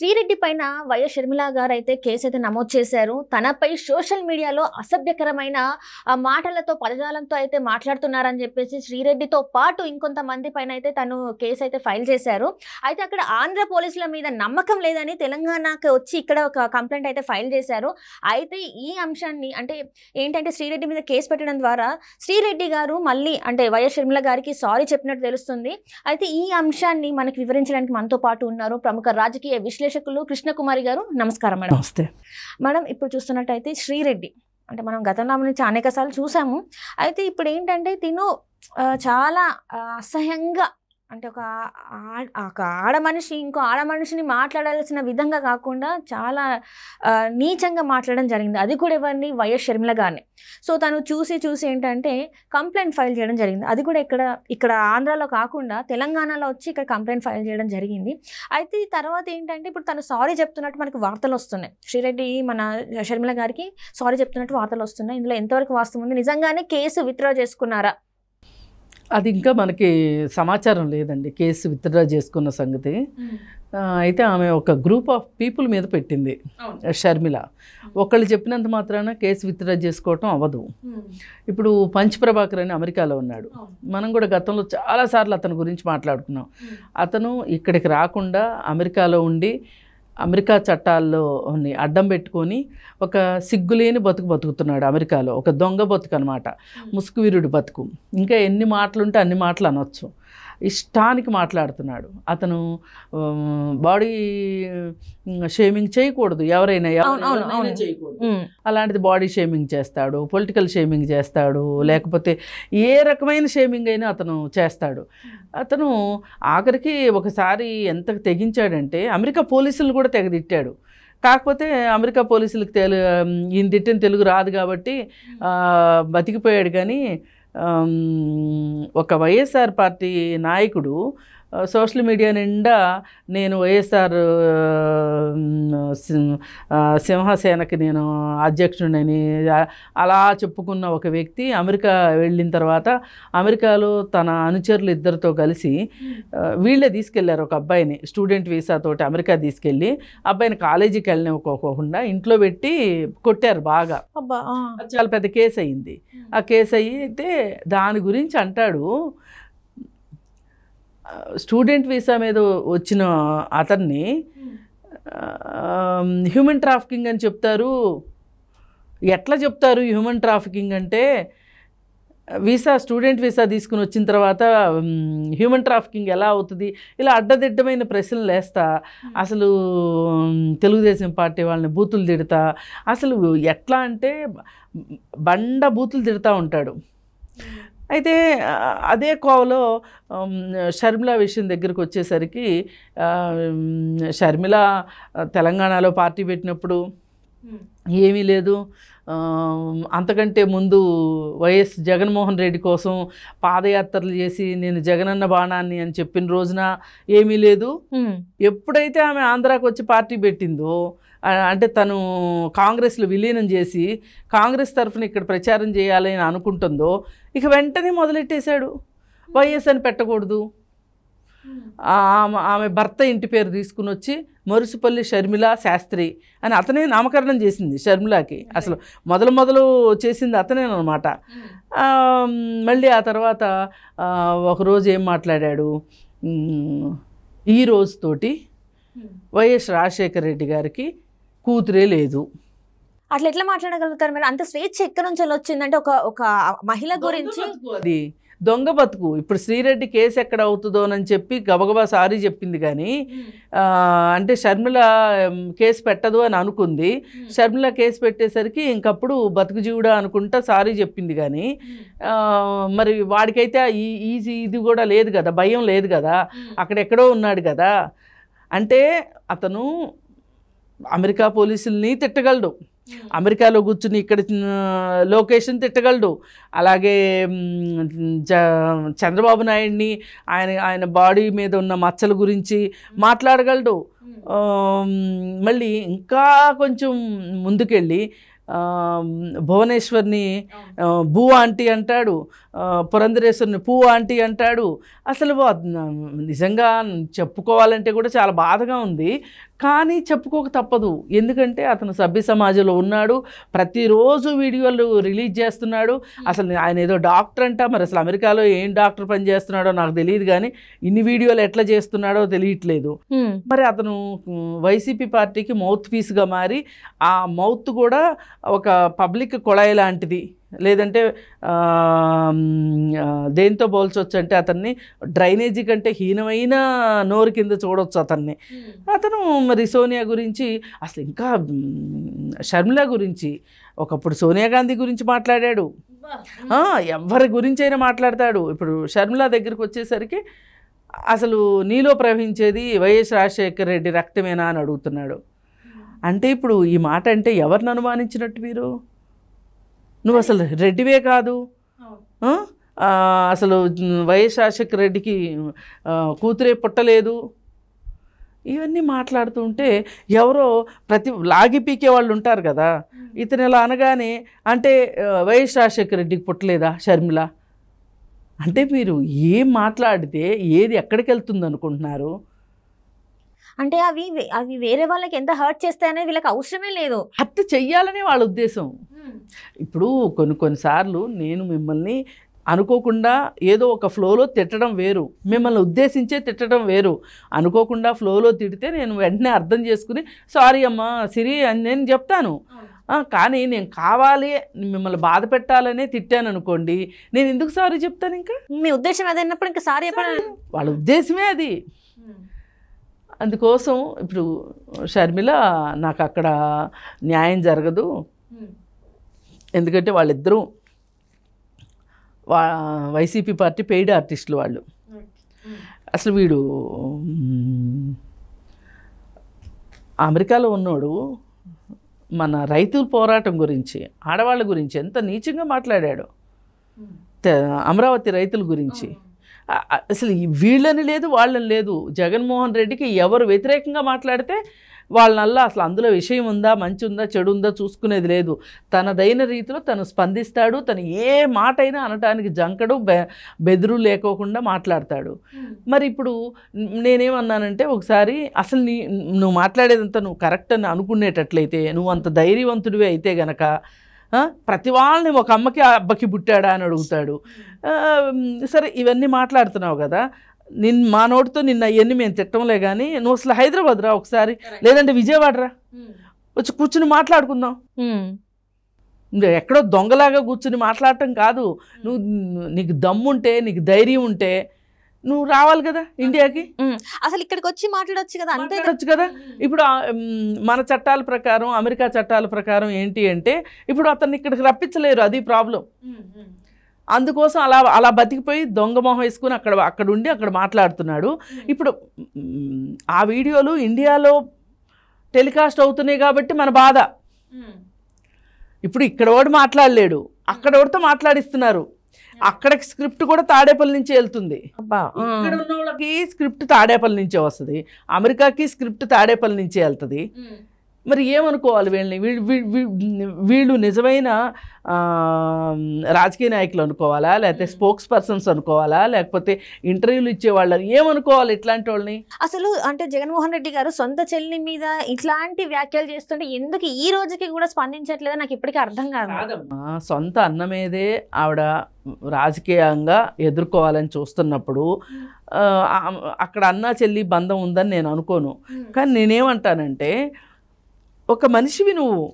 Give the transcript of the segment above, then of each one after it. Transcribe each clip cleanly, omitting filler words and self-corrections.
శ్రీరెడ్డి పైన వైఎస్ షర్మిల గారు అయితే కేసు అయితే నమోదు చేశారు. తనపై సోషల్ మీడియాలో అసభ్యకరమైన మాటలతో పదజాలంతో అయితే మాట్లాడుతున్నారని చెప్పేసి శ్రీరెడ్డితో పాటు ఇంకొంతమంది పైన అయితే తను కేసు అయితే ఫైల్ చేశారు. అయితే అక్కడ ఆంధ్ర పోలీసుల మీద నమ్మకం లేదని తెలంగాణకి వచ్చి ఇక్కడ ఒక కంప్లైంట్ అయితే ఫైల్ చేశారు. అయితే ఈ అంశాన్ని అంటే ఏంటంటే శ్రీరెడ్డి మీద కేసు పెట్టడం ద్వారా శ్రీరెడ్డి గారు మళ్ళీ అంటే వైఎస్ షర్మిల గారికి సారీ చెప్పినట్టు తెలుస్తుంది. అయితే ఈ అంశాన్ని మనకి వివరించడానికి మనతో పాటు ఉన్నారు ప్రముఖ రాజకీయ విశ్లేషకులు కృష్ణకుమారి గారు. నమస్కారం మేడం. నమస్తే మేడం, ఇప్పుడు చూస్తున్నట్టయితే శ్రీరెడ్డి అంటే మనం గతంలో నుంచి అనేక సార్లు చూసాము. అయితే ఇప్పుడు ఏంటంటే తిను చాలా అసహ్యంగా అంటే ఒక ఆడ మనిషి ఇంకో ఆడ మనిషిని మాట్లాడాల్సిన విధంగా కాకుండా చాలా నీచంగా మాట్లాడడం జరిగింది. అది కూడా ఎవరిని? వైఎస్ షర్మిల గారిని. సో తను చూసి ఏంటంటే కంప్లైంట్ ఫైల్ చేయడం జరిగింది. అది కూడా ఇక్కడ ఆంధ్రాలో కాకుండా తెలంగాణలో వచ్చి ఇక్కడ కంప్లైంట్ ఫైల్ చేయడం జరిగింది. అయితే ఈ తర్వాత ఏంటంటే ఇప్పుడు తను సారీ చెప్తున్నట్టు మనకు వార్తలు వస్తున్నాయి. శ్రీరెడ్డి మన షర్మిల గారికి సారీ చెప్తున్నట్టు వార్తలు వస్తున్నాయి. ఇందులో ఎంతవరకు వాస్తవం ఉంది? నిజంగానే కేసు విత్డ్రా చేసుకున్నారా? అది ఇంకా మనకి సమాచారం లేదండి కేసు విత్డ్రా చేసుకున్న సంగతి. అయితే ఆమె ఒక గ్రూప్ ఆఫ్ పీపుల్ మీద పెట్టింది షర్మిల. ఒకళ్ళు చెప్పినంత మాత్రాన కేసు విత్డ్రా చేసుకోవటం అవ్వదు. ఇప్పుడు పంచ్ ప్రభాకర్ అని అమెరికాలో ఉన్నాడు. మనం కూడా గతంలో చాలాసార్లు అతని గురించి మాట్లాడుకున్నాం. అతను ఇక్కడికి రాకుండా అమెరికాలో ఉండి అమెరికా చట్టాల్లో అడ్డం పెట్టుకొని ఒక సిగ్గులేని బతుకుతున్నాడు అమెరికాలో. ఒక దొంగ బతుకు అనమాట, ముసుగువీరుడి బతుకు. ఇంకా ఎన్ని మాటలుంటే అన్ని మాటలు అనొచ్చు. ఇష్టానికి మాట్లాడుతున్నాడు. అతను బాడీ షేమింగ్ చేయకూడదు, ఎవరైనా చేయకూడదు. అలాంటిది బాడీ షేమింగ్ చేస్తాడు, పొలిటికల్ షేమింగ్ చేస్తాడు, లేకపోతే ఏ రకమైన షేమింగ్ అయినా అతను చేస్తాడు. అతను ఆఖరికి ఒకసారి ఎంత తెగించాడంటే అమెరికా పోలీసులను కూడా తెగదిట్టాడు. కాకపోతే అమెరికా పోలీసులకు ఈయన తిట్టిన తెలుగు రాదు కాబట్టి బతికిపోయాడు. కానీ ఒక వైఎస్ఆర్ పార్టీ నాయకుడు సోషల్ మీడియా నిండా నేను వైఎస్ఆర్ సింహసేనకి నేను అధ్యక్షుడిని అలా చెప్పుకున్న ఒక వ్యక్తి అమెరికా వెళ్ళిన తర్వాత అమెరికాలో తన అనుచరులు ఇద్దరితో కలిసి వీళ్ళే తీసుకెళ్లారు ఒక అబ్బాయిని స్టూడెంట్ వీసాతోటి అమెరికా తీసుకెళ్ళి అబ్బాయిని కాలేజీకి వెళ్ళనివ్వకోకుండా ఇంట్లో పెట్టి కొట్టారు బాగా. చాలా పెద్ద కేసు అయింది. ఆ కేసు అయితే దాని గురించి అంటాడు, స్టూడెంట్ వీసా మీద వచ్చిన అతన్ని హ్యూమన్ ట్రాఫికింగ్ అని చెప్తారు. ఎట్లా చెప్తారు హ్యూమన్ ట్రాఫికింగ్ అంటే? స్టూడెంట్ వీసా తీసుకుని వచ్చిన తర్వాత హ్యూమన్ ట్రాఫికింగ్ ఎలా అవుతుంది? ఇలా అడ్డదిడ్డమైన ప్రశ్నలు వేస్తా, అసలు తెలుగుదేశం పార్టీ వాళ్ళని బూతులు తిడతా, అసలు ఎట్లా అంటే బండ బూతులు తిడతా ఉంటాడు. అయితే అదే కోవలో షర్మిల విషయం దగ్గరికి వచ్చేసరికి షర్మిల తెలంగాణలో పార్టీ పెట్టినప్పుడు ఏమీ లేదు. అంతకంటే ముందు వైఎస్ జగన్మోహన్ రెడ్డి కోసం పాదయాత్రలు చేసి నేను జగనన్న బాణాన్ని అని చెప్పిన రోజున ఏమీ లేదు. ఎప్పుడైతే ఆమె ఆంధ్రాకి వచ్చి పార్టీ పెట్టిందో అంటే తను కాంగ్రెస్లో విలీనం చేసి కాంగ్రెస్ తరఫున ఇక్కడ ప్రచారం చేయాలని అనుకుంటుందో ఇక వెంటనే మొదలెట్టేశాడు. వైఎస్ అని పెట్టకూడదు, ఆమె భర్త ఇంటి పేరు తీసుకుని వచ్చి మరుసుపల్లి షర్మిల శాస్త్రి అని అతనే నామకరణం చేసింది షర్మిలాకి. అసలు మొదలు చేసింది అతనేనమాట. మళ్ళీ ఆ తర్వాత ఒకరోజు ఏం మాట్లాడాడు, ఈ రోజుతోటి వైఎస్ రాజశేఖర రెడ్డి గారికి కూతురే లేదు. అట్లా ఎట్లా మాట్లాడగలుగుతారు మీరు? అంత స్వేచ్ఛ ఎక్కడి నుంచి వచ్చిందంటే ఒక మహిళ గురించి అది దొంగ బతుకు. ఇప్పుడు శ్రీరెడ్డి కేసు ఎక్కడ అవుతుందోనని చెప్పి గబగబా సారీ చెప్పింది. కానీ అంటే షర్మిల కేసు పెట్టదు అని అనుకుంది. షర్మిల కేసు పెట్టేసరికి ఇంకప్పుడు బతుకు జీవుడా అనుకుంటా సారీ చెప్పింది. కానీ మరి వాడికైతే ఇది కూడా లేదు కదా, భయం లేదు కదా, అక్కడెక్కడో ఉన్నాడు కదా. అంటే అతను అమెరికా పోలీసుల్ని తిట్టగలడు, అమెరికాలో కూర్చుని ఇక్కడ లోకేషన్ తిట్టగలడు, అలాగే చంద్రబాబు నాయుడిని ఆయన బాడీ మీద ఉన్న మచ్చల గురించి మాట్లాడగలడు. మళ్ళీ ఇంకా కొంచెం ముందుకెళ్ళి భువనేశ్వర్ని భూ ఆంటీ అంటాడు, పురంధరేశ్వరిని పూ ఆంటీ అంటాడు. అసలు నిజంగా చెప్పుకోవాలంటే కూడా చాలా బాధగా ఉంది. కానీ చెప్పుకోక తప్పదు. ఎందుకంటే అతను సభ్య సమాజంలో ఉన్నాడు, ప్రతిరోజు వీడియోలు రిలీజ్ చేస్తున్నాడు. అసలు ఆయన ఏదో డాక్టర్ అంట, మరి అసలు అమెరికాలో ఏం డాక్టర్ పని చేస్తున్నాడో నాకు తెలియదు, కానీ ఇన్ని వీడియోలు ఎట్లా చేస్తున్నాడో తెలియట్లేదు. మరి అతను వైసీపీ పార్టీకి మౌత్ పీస్గా మారి, ఆ మౌత్ కూడా ఒక పబ్లిక్ కొళాయి లాంటిది, లేదంటే దేంతో పోల్చొచ్చు అంటే అతన్ని డ్రైనేజీ కంటే హీనమైన నోరు కింద చూడొచ్చు అతన్ని. అతను మరి సోనియా గురించి, అసలు ఇంకా షర్మిల గురించి, ఒకప్పుడు సోనియా గాంధీ గురించి మాట్లాడాడు, ఎవరి గురించి అయినా మాట్లాడతాడు. ఇప్పుడు షర్మిల దగ్గరికి వచ్చేసరికి అసలు నీలో ప్రవహించేది వైఎస్ రాజశేఖర రెడ్డి రక్తమేనా అని అడుగుతున్నాడు. అంటే ఇప్పుడు ఈ మాట అంటే ఎవరిని అనుమానించినట్టు మీరు? నువ్వు అసలు రెడ్డివే కాదు, అసలు వైఎస్ రాజశేఖర రెడ్డికి కూతురే పుట్టలేదు, ఇవన్నీ మాట్లాడుతుంటే ఎవరో లాగి పీకే వాళ్ళు ఉంటారు కదా. ఇతను ఇలా అనగానే అంటే వైఎస్ రాజశేఖర రెడ్డికి పుట్టలేదా షర్మిల అంటే మీరు ఏం మాట్లాడితే ఏది ఎక్కడికి వెళ్తుంది అనుకుంటున్నారు? అంటే అవి అవి వేరే వాళ్ళకి ఎంత హర్ట్ చేస్తాయనేది వీళ్ళకి అవసరమే లేదు. హత్య చెయ్యాలనే వాళ్ళ ఉద్దేశం. ఇప్పుడు కొన్నిసార్లు నేను మిమ్మల్ని అనుకోకుండా ఏదో ఒక ఫ్లోలో తిట్టడం వేరు, మిమ్మల్ని ఉద్దేశించే తిట్టడం వేరు. అనుకోకుండా ఫ్లోలో తిడితే నేను వెంటనే అర్థం చేసుకుని సారీ అమ్మా సిరి అని నేను చెప్తాను. కానీ నేను కావాలి మిమ్మల్ని బాధ పెట్టాలనే తిట్టాను అనుకోండి, నేను ఎందుకు సారీ చెప్తాను? ఇంకా మీ ఉద్దేశం అదైనప్పుడు ఇంకా సారీ చెప్పాలి, వాళ్ళ ఉద్దేశమే అది. అందుకోసం ఇప్పుడు షర్మిల నాకు అక్కడ న్యాయం జరగదు, ఎందుకంటే వాళ్ళిద్దరూ వైసీపీ పార్టీ పెయిడ్ ఆర్టిస్టులు వాళ్ళు. అసలు వీడు అమెరికాలో ఉన్నోడు మన రైతుల పోరాటం గురించి, ఆడవాళ్ళ గురించి ఎంత నీచంగా మాట్లాడాడు, అమరావతి రైతుల గురించి. అసలు వీళ్ళని లేదు వాళ్ళని లేదు, జగన్మోహన్ రెడ్డికి ఎవరు వ్యతిరేకంగా మాట్లాడితే వాళ్ళనల్లా అసలు అందులో విషయం ఉందా, మంచి ఉందా, చెడు ఉందా చూసుకునేది లేదు. తనదైన రీతిలో తను స్పందిస్తాడు, తను ఏ మాట అయినా అనటానికి జంకడు, బెదురు లేకోకుండా మాట్లాడతాడు. మరి ఇప్పుడు నేనేమన్నానంటే ఒకసారి అసలు నువ్వు మాట్లాడేదంతా నువ్వు కరెక్ట్ అని అనుకునేటట్లయితే, నువ్వు అంత ధైర్యవంతుడివే అయితే గనక ప్రతి వాళ్ళని ఒక అమ్మకి అబ్బకి పుట్టాడా అని అడుగుతాడు. సరే ఇవన్నీ మాట్లాడుతున్నావు కదా, మా నోటితో నిన్న అవన్నీ మేము తిట్టంలే, కానీ నువ్వు అసలు హైదరాబాద్ రా ఒకసారి, లేదంటే విజయవాడ రా, వచ్చి కూర్చుని మాట్లాడుకుందాం. ఎక్కడో దొంగలాగా కూర్చుని మాట్లాడటం కాదు, నీకు దమ్ముంటే నీకు ధైర్యం ఉంటే నువ్వు రావాలి కదా ఇండియాకి, అసలు ఇక్కడికి వచ్చి మాట్లాడొచ్చు కదా, అంతే కదా. ఇప్పుడు మన చట్టాల ప్రకారం, అమెరికా చట్టాల ప్రకారం ఏంటి అంటే ఇప్పుడు అతన్ని ఇక్కడికి రప్పించలేరు, అది ప్రాబ్లం. అందుకోసం అలా బతికిపోయి దొంగ మొహం వేసుకుని అక్కడ ఉండి అక్కడ మాట్లాడుతున్నాడు. ఇప్పుడు ఆ వీడియోలు ఇండియాలో టెలికాస్ట్ అవుతున్నాయి కాబట్టి మన బాధ. ఇప్పుడు ఇక్కడ వాడు మాట్లాడలేడు, అక్కడ వాడితో మాట్లాడిస్తున్నారు. అక్కడికి స్క్రిప్ట్ కూడా తాడేపల్లి నుంచి వెళ్తుంది. ఇక్కడ ఉన్న వాళ్ళకి స్క్రిప్ట్ తాడేపల్లి నుంచే వస్తుంది, అమెరికాకి స్క్రిప్ట్ తాడేపల్లి నుంచే వెళ్తుంది. మరి ఏమనుకోవాలి వీళ్ళని? వీళ్ళు నిజమైన రాజకీయ నాయకులు అనుకోవాలా, లేకపోతే స్పోక్స్ పర్సన్స్ అనుకోవాలా, లేకపోతే ఇంటర్వ్యూలు ఇచ్చేవాళ్ళని ఏమనుకోవాలి ఇట్లాంటి వాళ్ళని? అసలు అంటే జగన్మోహన్ రెడ్డి గారు సొంత చెల్లి మీద ఇట్లాంటి వ్యాఖ్యలు చేస్తుంటే ఎందుకు ఈ రోజుకి కూడా స్పందించట్లేదో నాకు ఇప్పటికీ అర్థం కాదు. సొంత అన్న మీదే ఆవిడ రాజకీయంగా ఎదుర్కోవాలని చూస్తున్నప్పుడు అక్కడ అన్నా చెల్లి బంధం ఉందని నేను అనుకోను. కానీ నేనేమంటానంటే, ఒక మనిషివి నువ్వు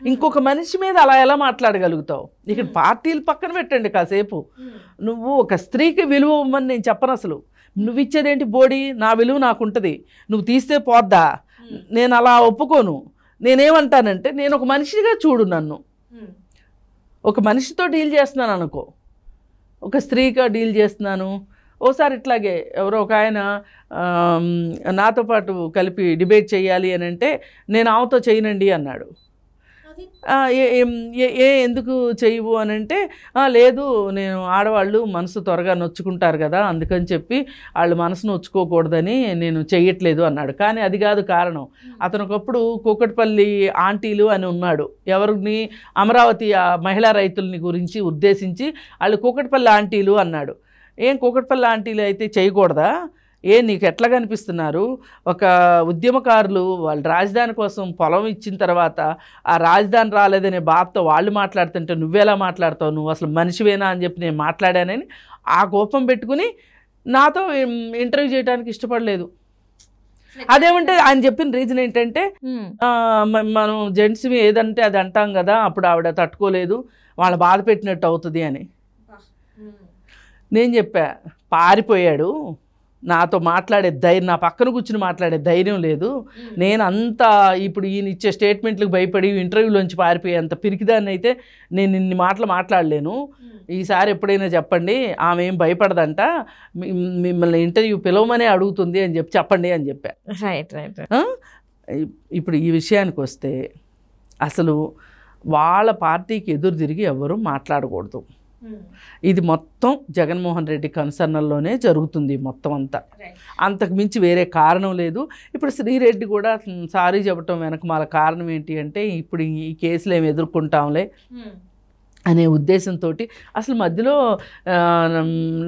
ఇంకొక మనిషి మీద అలా ఎలా మాట్లాడగలుగుతావు? ఇక్కడ పార్టీలు పక్కన పెట్టండి కాసేపు. నువ్వు ఒక స్త్రీకి విలువ ఇవ్వమని నేను చెప్పను. అసలు నువ్వు ఇచ్చేదేంటి బోడీ, నా విలువ నాకు ఉంటుంది, నువ్వు తీస్తే పోద్దా? నేను అలా ఒప్పుకోను. నేనేమంటానంటే, నేను ఒక మనిషిగా చూడు, నన్ను ఒక మనిషితో డీల్ చేస్తున్నాను అనుకో, ఒక స్త్రీగా డీల్ చేస్తున్నాను. ఓసారి ఇట్లాగే ఎవరో ఒక ఆయన నాతో పాటు కలిపి డిబేట్ చేయాలి అని అంటే, నేను ఆమెతో చేయనండి అన్నాడు. ఎందుకు చేయవు అని అంటే, లేదు నేను ఆడవాళ్ళు మనసు త్వరగా నొచ్చుకుంటారు కదా, అందుకని చెప్పి వాళ్ళు మనసు నొచ్చుకోకూడదని నేను చెయ్యట్లేదు అన్నాడు. కానీ అది కాదు కారణం. అతను ఒకప్పుడు కూకట్పల్లి ఆంటీలు అని ఉన్నాడు. ఎవరిని? అమరావతి మహిళా రైతుల్ని గురించి ఉద్దేశించి వాళ్ళు కూకట్పల్లి ఆంటీలు అన్నాడు. ఏం కూకట్పల్లి ఆంటీలు అయితే చేయకూడదా? నీకు ఎట్లా కనిపిస్తున్నారు? ఒక ఉద్యమకారులు వాళ్ళ రాజధాని కోసం పొలం ఇచ్చిన తర్వాత ఆ రాజధాని రాలేదనే బాధతో వాళ్ళు మాట్లాడుతుంటే నువ్వెలా మాట్లాడతావు? నువ్వు అసలు మనిషివేనా అని చెప్పి నేను మాట్లాడానని ఆ కోపం పెట్టుకుని నాతో ఇంటర్వ్యూ చేయడానికి ఇష్టపడలేదు. అదేమంటే ఆయన చెప్పిన రీజన్ ఏంటంటే మనం జెంట్స్ ఏదంటే అది అంటాం కదా, అప్పుడు ఆవిడ తట్టుకోలేదు, వాళ్ళ బాధ పెట్టినట్టు అవుతుంది అని. నేను చెప్పా, పారిపోయాడు, నాతో మాట్లాడే ధైర్యం, నా పక్కన కూర్చుని మాట్లాడే ధైర్యం లేదు. నేను అంతా ఇప్పుడు ఈయన ఇచ్చే స్టేట్మెంట్లకు భయపడి ఇంటర్వ్యూలోంచి పారిపోయేంత పిరికిదాన్ని అయితే నేను ఇన్ని మాటలు మాట్లాడలేను. ఈసారి ఎప్పుడైనా చెప్పండి, ఆమె ఏం భయపడదంట, మిమ్మల్ని ఇంటర్వ్యూ పిలవమనే అడుగుతుంది అని చెప్పండి అని చెప్పా. Right right. ఇప్పుడు ఈ విషయానికి వస్తే అసలు వాళ్ళ పార్టీకి ఎదురు తిరిగి ఎవరు మాట్లాడకూడదు. ఇది మొత్తం జగన్మోహన్ రెడ్డి కన్సర్నల్లోనే జరుగుతుంది మొత్తం అంతా, అంతకు మించి వేరే కారణం లేదు. ఇప్పుడు శ్రీరెడ్డి కూడా సారీ చెప్పటం వెనక మన కారణం ఏంటి అంటే ఇప్పుడు ఈ కేసులు ఏమి ఎదుర్కొంటాంలే అనే ఉద్దేశంతో అసలు మధ్యలో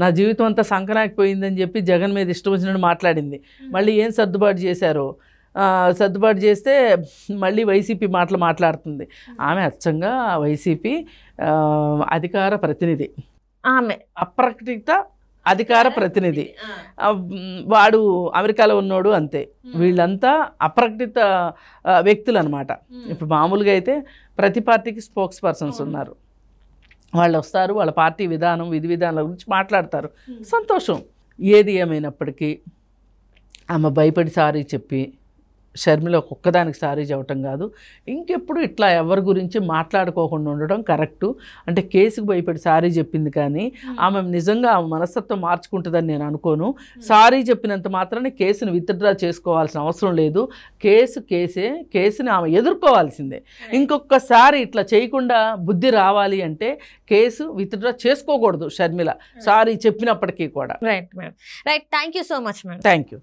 నా జీవితం అంతా సంకనాకిపోయిందని చెప్పి జగన్ మీద ఇష్టం వచ్చినట్టు మాట్లాడింది. మళ్ళీ ఏం సర్దుబాటు చేశారో, సర్దుబాటు చేస్తే మళ్ళీ వైసీపీ మాటలు మాట్లాడుతుంది. ఆమె అచ్చంగా వైసీపీ అధికార ప్రతినిధి, ఆమె అప్రకటిత అధికార ప్రతినిధి. వాడు అమెరికాలో ఉన్నాడు అంతే. వీళ్ళంతా అప్రకటిత వ్యక్తులు అనమాట. ఇప్పుడు మామూలుగా అయితే ప్రతి పార్టీకి స్పోక్స్ పర్సన్స్ ఉన్నారు, వాళ్ళు వస్తారు, వాళ్ళ పార్టీ విధానం విధి విధానాల గురించి మాట్లాడతారు, సంతోషం. ఏది ఏమైనప్పటికీ ఆమె భయపడి సారీ చెప్పి షర్మిల ఒక్కదానికి సారీ చెప్పటం కాదు, ఇంకెప్పుడు ఇట్లా ఎవరి గురించి మాట్లాడుకోకుండా ఉండడం కరెక్టు. అంటే కేసుకు భయపడి సారీ చెప్పింది కానీ ఆమె నిజంగా ఆమె మనస్తత్వం మార్చుకుంటుందని నేను అనుకోను. సారీ చెప్పినంత మాత్రాన్ని కేసును విత్డ్రా చేసుకోవాల్సిన అవసరం లేదు. కేసుని ఆమె ఎదుర్కోవాల్సిందే. ఇంకొకసారి ఇట్లా చేయకుండా బుద్ధి రావాలి అంటే కేసు విత్డ్రా చేసుకోకూడదు షర్మిల, సారీ చెప్పినప్పటికీ కూడా. Right madam, right. Thank you so much madam. Thank you.